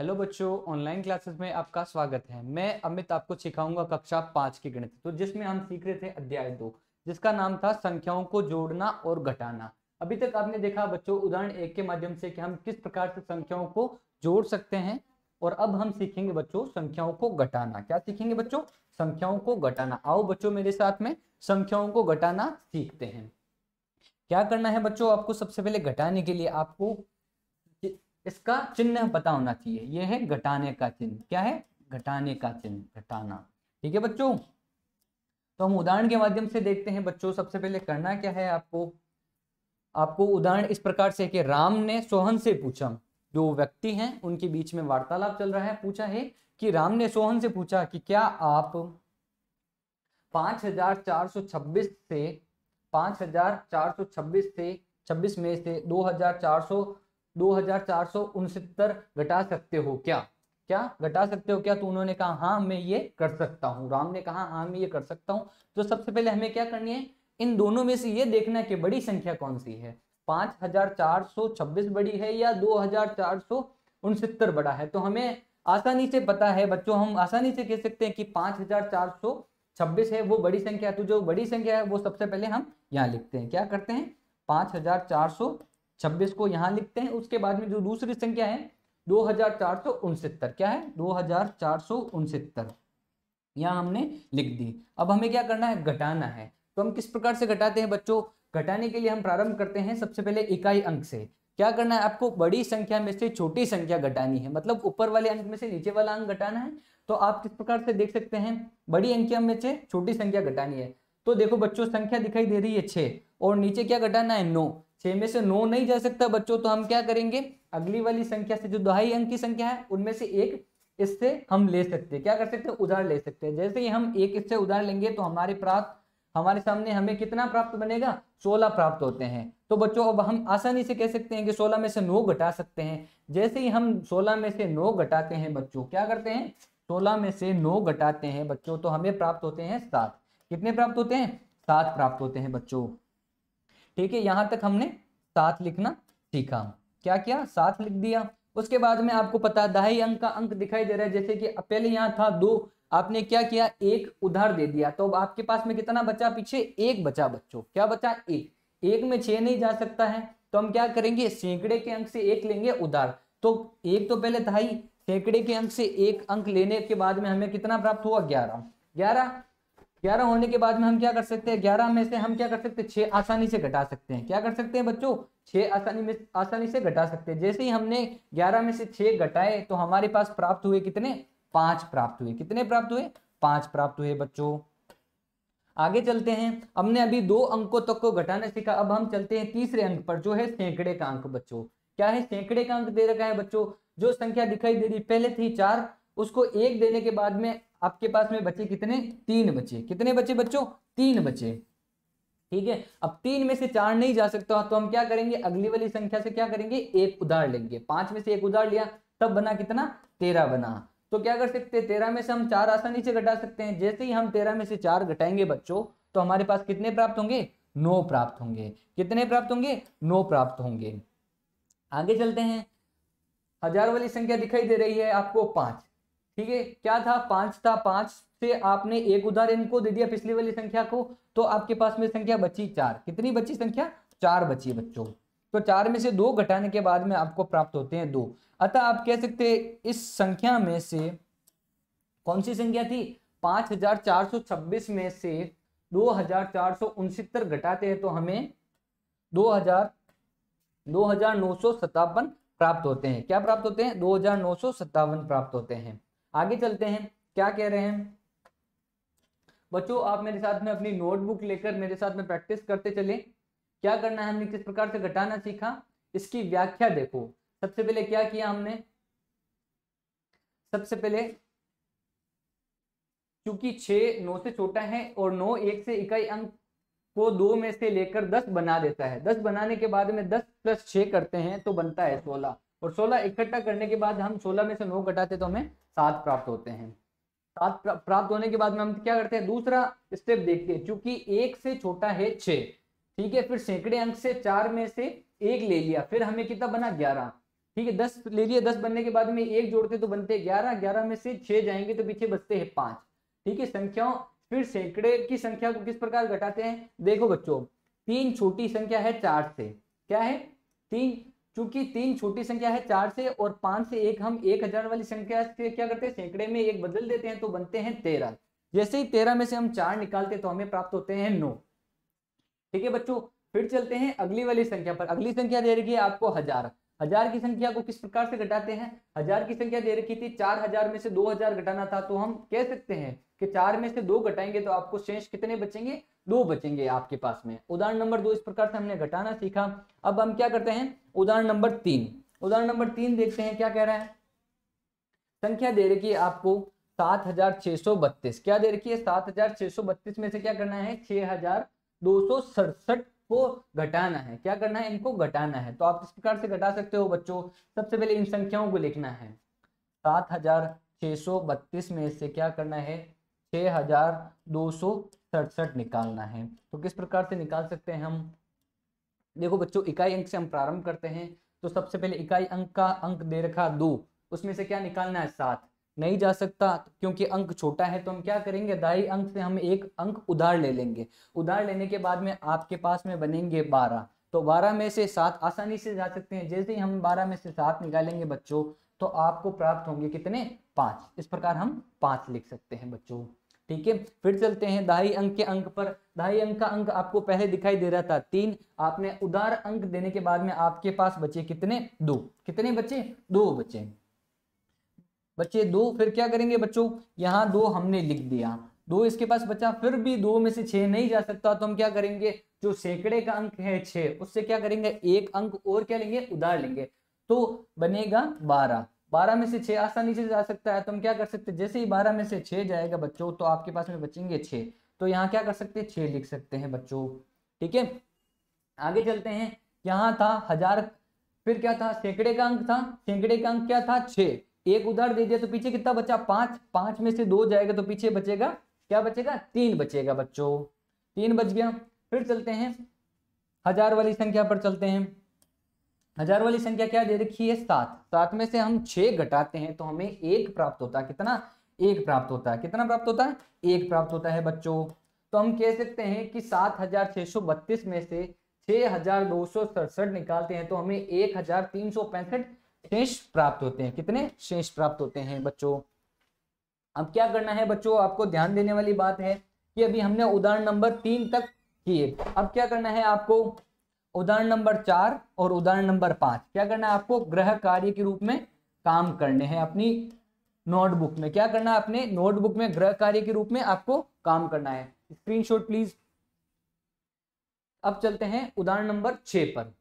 Hello बच्चों, online classes में आपका स्वागत है। मैं अमित आपको सिखाऊंगा कक्षा 5 की गणित, तो जिसमें हम सीख रहे थे अध्याय 2, जिसका नाम था संख्याओं को जोड़ना और घटाना। अभी तक आपने देखा बच्चों उदाहरण 1 के माध्यम से कि हम किस प्रकार से संख्याओं को जोड़ सकते हैं, और अब हम सीखेंगे बच्चों संख्याओं को घटाना। क्या सीखेंगे बच्चों? संख्याओं को घटाना। आओ बच्चों मेरे साथ में संख्याओं को घटाना सीखते हैं। क्या करना है बच्चों? आपको सबसे पहले घटाने के लिए आपको इसका चिन्ह पता होना चाहिए। यह है घटाने का चिन्ह। क्या है? घटाने का चिन्ह, घटाना। ठीक है बच्चों, तो हम उदाहरण के माध्यम से देखते हैं बच्चों। सबसे पहले करना क्या है आपको उदाहरण इस प्रकार से कि राम ने सोहन से पूछा। जो व्यक्ति हैं उनके बीच में वार्तालाप चल रहा है। पूछा है कि राम ने सोहन से पूछा कि क्या आप 5426 से 5426 से 26 में से 2469 घटा सकते हो क्या? क्या घटा सकते हो क्या? तो उन्होंने कहा हाँ मैं ये कर सकता हूँ। राम ने कहा हाँ मैं ये कर सकता हूँ। तो सबसे पहले हमें क्या करनी है? इन दोनों में से ये देखना कि बड़ी संख्या कौन सी है। 5426 बड़ी है या 2469 बड़ा है? तो हमें आसानी से पता है बच्चों, हम आसानी से कह सकते हैं कि 5426 है वो बड़ी संख्या है। तो जो बड़ी संख्या है वो सबसे पहले हम यहाँ लिखते हैं। क्या करते हैं? 5426 को यहाँ लिखते हैं। उसके बाद में जो दूसरी संख्या है 2469, क्या है? 2469 यहाँ हमने लिख दी। अब हमें क्या करना है? घटाना है। तो हम किस प्रकार से घटाते हैं बच्चों? घटाने के लिए हम प्रारंभ करते हैं सबसे पहले इकाई अंक से। क्या करना है? आपको बड़ी संख्या में से छोटी संख्या घटानी है, मतलब ऊपर वाले अंक में से नीचे वाला अंक घटाना है। तो आप किस प्रकार से देख सकते हैं? बड़ी अंक में से छोटी संख्या घटानी है। तो देखो बच्चों, संख्या दिखाई दे रही है 6, और नीचे क्या घटाना है? 9। 6 में से 9 नहीं जा सकता बच्चों, तो हम क्या करेंगे? अगली वाली संख्या से जो दहाई अंक की संख्या है उनमें से एक इससे हम ले सकते हैं। क्या कर सकते हैं? उधार ले सकते हैं। जैसे ही हम एक इससे उधार लेंगे तो हमारे सामने हमें कितना प्राप्त बनेगा? 16 प्राप्त होते हैं। तो बच्चों अब हम आसानी से कह सकते हैं कि 16 में से 9 घटा सकते हैं। जैसे ही हम 16 में से 9 घटाते हैं बच्चों, क्या करते हैं? 16 में से 9 घटाते हैं बच्चों, तो हमें प्राप्त होते हैं 7। कितने प्राप्त होते हैं? 7 प्राप्त होते हैं बच्चों। ठीक है, यहां तक हमने 7 लिखना सीखा। क्या किया? 7 लिख दिया। उसके बाद में आपको पता दहाई अंक का अंक दिखाई दे रहा है। जैसे कि पहले यहाँ था 2, आपने क्या किया? 1 उधार दे दिया, तो अब आपके पास में कितना बचा? पीछे 1 बचा बच्चों। क्या बचा? 1। 1 में 6 नहीं जा सकता है, तो हम क्या करेंगे? सैकड़े के अंक से 1 लेंगे उधार। तो 1 तो पहले दहाई, सैकड़े के अंक से 1 अंक लेने के बाद में हमें कितना प्राप्त हुआ? 11। 11 होने के बाद में हम क्या कर सकते हैं? 11 में से हम क्या कर सकते हैं? 6 आसानी से घटा सकते हैं। क्या कर सकते हैं बच्चों? 6 आसानी से घटा सकते हैं। जैसे ही हमने 11 में से 6 घटाए तो हमारे पास प्राप्त हुए कितने? 5 प्राप्त हुए। कितने प्राप्त हुए? 5 प्राप्त हुए बच्चों। आगे चलते हैं। हमने अभी 2 अंकों तक को घटाना सीखा। अब हम चलते हैं तीसरे अंक पर, जो है सैकड़े का अंक बच्चों। क्या है? सैकड़े का अंक दे रखा है बच्चों। जो संख्या दिखाई दे रही पहले थी 4, उसको 1 देने के बाद में आपके पास में बचे कितने? 3 बचे। कितने बचे बच्चों? 3 बचे। ठीक है, अब 3 में से 4 नहीं जा सकता, तो हम क्या करेंगे? अगली वाली संख्या से क्या करेंगे? 1 उधार लेंगे। 5 में से 1 उधार लिया, तब बना कितना? 13 बना। तो क्या कर सकते हैं? 13 में से हम 4 आसानी से घटा सकते हैं। जैसे ही हम 13 में से 4 घटाएंगे बच्चों, तो हमारे पास कितने प्राप्त होंगे? 9 प्राप्त होंगे। कितने प्राप्त होंगे? 9 प्राप्त होंगे। आगे चलते हैं। हजार वाली संख्या दिखाई दे रही है आपको 5। ठीक है, क्या था? 5 था। 5 से आपने 1 उधार इनको दे दिया पिछली वाली संख्या को, तो आपके पास में संख्या बची 4। कितनी बची संख्या? 4 बची बच्चों। तो 4 में से 2 घटाने के बाद में आपको प्राप्त होते हैं 2। अतः आप कह सकते हैं इस संख्या में से कौन सी संख्या थी? 5426 में से 2469 घटाते हैं तो हमें 2957 प्राप्त होते हैं। क्या प्राप्त होते हैं? 2957 प्राप्त होते हैं। आगे चलते हैं। क्या कह रहे हैं बच्चों? आप मेरे साथ में अपनी नोटबुक लेकर मेरे साथ में प्रैक्टिस करते चले। क्या करना है? हमने किस प्रकार से घटाना सीखा, इसकी व्याख्या देखो। सबसे पहले क्या किया हमने? सबसे पहले क्योंकि 6 9 से छोटा है और 9 1 से इकाई अंक को 2 में से लेकर 10 बना देता है। 10 बनाने के बाद में 10 + 6 करते हैं तो बनता है 16, और 16 इकट्ठा करने के बाद हम 16 में से 9 घटाते तो हमें 7 प्राप्त होते हैं। 7 प्राप्त होने के बाद में हम क्या करते हैं? दूसरा स्टेप देखते हैं। क्योंकि 1 से छोटा है 6, ठीक है, फिर सैकड़े अंक से 4 में से 1 ले लिया, फिर हमें कितना बना? 11। ठीक है, 10 ले लिए, 10 बनने के बाद में 1 जोड़ते तो बनते 11, 11 में से 6 जाएंगे तो पीछे बचते हैं 5। ठीक है, संख्याओं फिर सैकड़े की संख्या को किस प्रकार घटाते हैं, देखो बच्चों 3 छोटी संख्या है 4 से, क्या है 3, चूंकि 3 छोटी संख्या है 4 से और 5 से एक हम 1000 वाली संख्या से क्या करते हैं सैकड़े में 1 बदल देते हैं तो बनते हैं 13। जैसे ही 13 में से हम 4 निकालते तो हमें प्राप्त होते हैं 9। ठीक है बच्चों, फिर चलते हैं अगली वाली संख्या पर। अगली संख्या दे रखी है आपको 1000। 1000 की संख्या को किस प्रकार से घटाते हैं, 1000 की संख्या दे रखी थी 4000 में से 2000 घटाना था, तो हम कह सकते हैं कि 4 में से 2 घटाएंगे तो आपको शेष कितने बचेंगे, 2 बचेंगे आपके पास में। उदाहरण नंबर 2 इस प्रकार से हमने घटाना सीखा। अब हम क्या करते हैं उदाहरण नंबर 3। उदाहरण नंबर 3 देखते हैं क्या कह रहा है। संख्या दे रखी है आपको 7632, क्या दे रखी है 7632 में से क्या करना है 6267 को घटाना है, क्या करना है इनको घटाना है। तो आप इस प्रकार से घटा सकते हो बच्चों। सबसे पहले इन संख्याओं को लिखना है, 7632 में से क्या करना है 6267 निकालना है। तो किस प्रकार से निकाल सकते हैं हम, देखो बच्चों इकाई अंक से हम प्रारंभ करते हैं। तो सबसे पहले इकाई अंक का अंक दे रखा 2, उसमें से क्या निकालना है 7, नहीं जा सकता क्योंकि अंक छोटा है। तो हम क्या करेंगे दाई अंक से हम एक अंक उधार ले लेंगे। उधार लेने के बाद में आपके पास में बनेंगे 12, तो 12 में से 7 आसानी से जा सकते हैं। जैसे ही हम 12 में से 7 निकालेंगे बच्चों तो आपको प्राप्त होंगे कितने 5। इस प्रकार हम 5 लिख सकते हैं बच्चों। ठीक है, फिर चलते हैं दहाई अंक के अंक पर। दहाई अंक का अंक आपको पहले दिखाई दे रहा था 3, आपने उधार अंक देने के बाद में आपके पास बचे कितने 2, कितने बचे 2 बचे 2। फिर क्या करेंगे बच्चों, यहाँ 2 हमने लिख दिया, 2 इसके पास बचा, फिर भी 2 में से 6 नहीं जा सकता तो हम क्या करेंगे जो सैकड़े का अंक है 6 उससे क्या करेंगे एक अंक और क्या लेंगे उधार लेंगे, तो बनेगा 12। 12 में से 6 आसानी से जा सकता है तो हम क्या कर सकते हैं जैसे ही 12 में से 6 जाएगा बच्चों तो आपके पास में बचेंगे 6, तो यहाँ क्या कर सकते हैं 6 लिख सकते हैं बच्चों। ठीक है, आगे चलते हैं। यहाँ था 1000, फिर क्या था सैकड़े का अंक था, सैकड़े का अंक क्या था 6, एक उधार दे दिया तो पीछे कितना बचा 5, 5 में से 2 जाएगा तो पीछे बचेगा क्या बचेगा 3 बचेगा बच्चों, 3 बच गया। फिर चलते हैं 1000 वाली संख्या पर चलते हैं। 1000 वाली संख्या क्या दे रखी है 7, 7 में से हम 6 घटाते हैं तो हमें 1 प्राप्त होता है, कितना 1 प्राप्त होता है, कितना प्राप्त होता है 1 प्राप्त होता है बच्चों। तो हम कह सकते हैं कि 7632 में से 6267 निकालते हैं तो हमें 1365 शेष प्राप्त होते हैं, कितने शेष प्राप्त होते हैं बच्चों। अब क्या करना है बच्चों, आपको ध्यान देने वाली बात है कि अभी हमने उदाहरण नंबर 3 तक किए, अब क्या करना है आपको उदाहरण नंबर 4 और उदाहरण नंबर 5 क्या करना है आपको गृह कार्य के रूप में काम करने हैं अपनी नोटबुक में, क्या करना है अपने नोटबुक में गृह कार्य के रूप में आपको काम करना है। Screenshot please. अब चलते हैं उदाहरण नंबर 6 पर।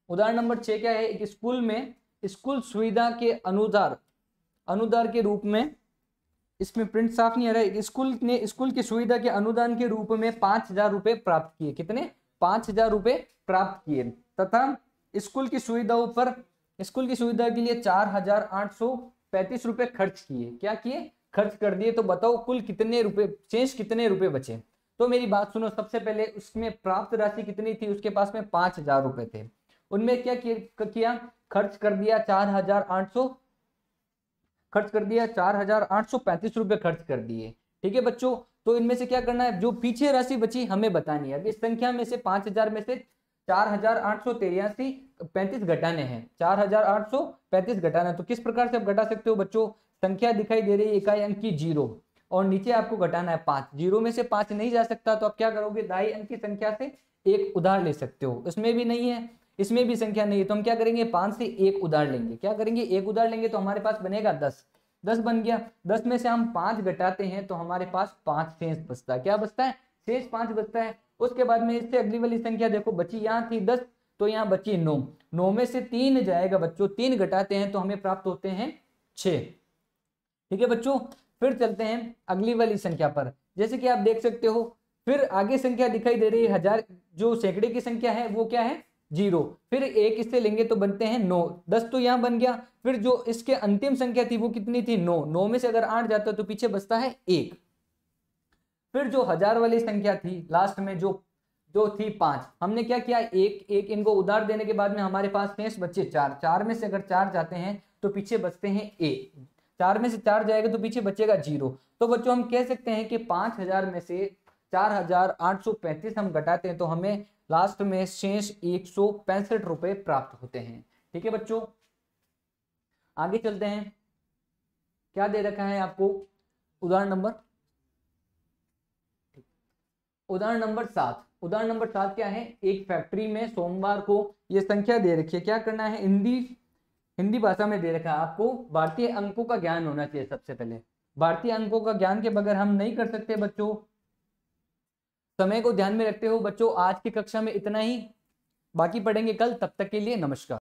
उदाहरण नंबर 6 क्या है, एक स्कूल में स्कूल सुविधा के अनुदान के रूप में, इसमें प्रिंट साफ नहीं आ रहा है, स्कूल ने स्कूल की सुविधा के अनुदान के रूप में 5000 रुपए प्राप्त किए, कितने 5000 रुपए प्राप्त किए, तथा स्कूल की सुविधाओं पर स्कूल की सुविधा के लिए 4835 रुपए खर्च किए, क्या किए खर्च कर दिए। तो बताओ कुल कितने रुपए शेष कितने रुपए बचे। तो मेरी बात सुनो, सबसे पहले उसमें प्राप्त राशि कितनी थी, उसके पास में 5000 रुपए थे, उनमें क्या किया खर्च कर दिया 4835 रुपए खर्च कर दिए। ठीक है बच्चों, तो इनमें से क्या करना है जो पीछे राशि बची हमें बतानी है। अब इस संख्या में से 5000 में से 4835 घटाने हैं, 4835 घटाना है। तो किस प्रकार से आप घटा सकते हो बच्चों, संख्या दिखाई दे रही है इकाई अंक की 0 और नीचे आपको घटाना है 5, 0 में से 5 नहीं जा सकता तो आप क्या करोगे दाई अंक की संख्या से एक उधार ले सकते हो, इसमें भी नहीं है इसमें भी संख्या नहीं है तो हम क्या करेंगे 5 से एक उधार लेंगे, क्या करेंगे एक उधार लेंगे तो हमारे पास बनेगा 10, 10 बन गया। 10 में से हम 5 घटाते हैं तो हमारे पास 5 शेष बचता है, क्या बचता है शेष 5 बचता है। उसके बाद में इससे अगली वाली संख्या देखो बची, यहाँ थी 10 तो यहाँ बची 9, 9 में से 3 जाएगा बच्चों, 3 घटाते हैं तो हमें प्राप्त होते हैं 6। ठीक है बच्चों, फिर चलते हैं अगली वाली संख्या पर। जैसे कि आप देख सकते हो फिर आगे संख्या दिखाई दे रही है 1000, जो सैकड़े की संख्या है वो क्या है 0, फिर एक इससे लेंगे तो बनते हैं 9, 10 तो यहाँ बन गया। फिर जो इसके अंतिम संख्या थी वो कितनी थी 9, 9 में से अगर 8 जाता तो पीछे बचता है 1। फिर जो 1000 वाली संख्या थी लास्ट में जो 2 थी 5, हमने क्या किया, एक एक इनको उधार देने के बाद में हमारे पास शेष बचे 4, 4 में से अगर 4 जाते हैं तो पीछे बचते हैं ए, 4 में से 4 जाएगा तो पीछे बचेगा 0। तो बच्चों हम कह सकते हैं कि 5000 में से 4835 हम घटाते हैं तो हमें लास्ट में शेष 165 रुपए प्राप्त होते हैं। ठीक है बच्चों, आगे चलते हैं। क्या दे रखा है आपको, उदाहरण नंबर 7। उदाहरण नंबर 7 क्या है, एक फैक्ट्री में सोमवार को, ये संख्या दे रखी है, क्या करना है, हिंदी भाषा में दे रखा है आपको। भारतीय अंकों का ज्ञान होना चाहिए सबसे पहले, भारतीय अंकों का ज्ञान के बगैर हम नहीं कर सकते बच्चों। समय को ध्यान में रखते हो बच्चों, आज की कक्षा में इतना ही, बाकी पढ़ेंगे कल, तब तक के लिए नमस्कार।